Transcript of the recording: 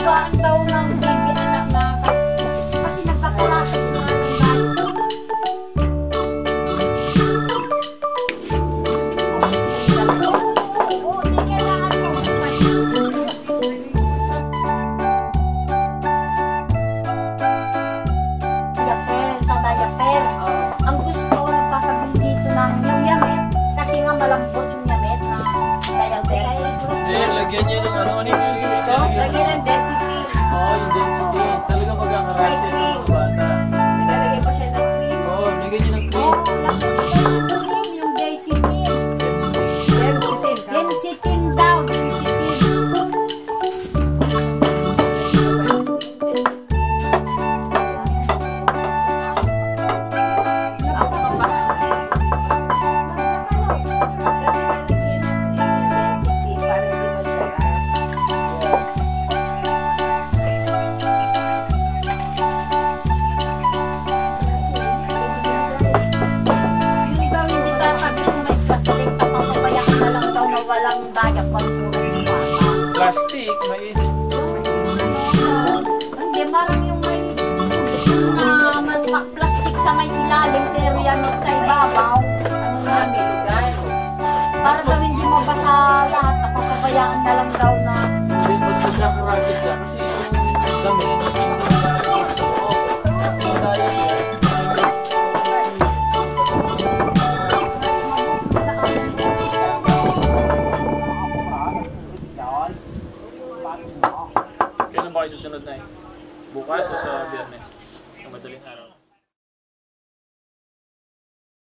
alagaan daw ng baby anak na kasi nagkakalasos na ng lagyan niya ng ano dito? Lagyan ng density. Oo, yung density. Talaga magkakarasya sa mga bata. Nagalagay pa siya ng cream. Oo, lagyan niya ng cream. yung density. Density. Density daw, density. Walang daya Plastic, may hindi, parang yung may plastic sa may ilalim pero yan sa ibabaw. Ano nga, may lugar. para daw hindi mabasa lahat, napapabayaan na lang daw na mas magkakarasya siya kasi yung damit kailan ba kayo susunod na bukas o sa Biyernes? Sa madaling araw?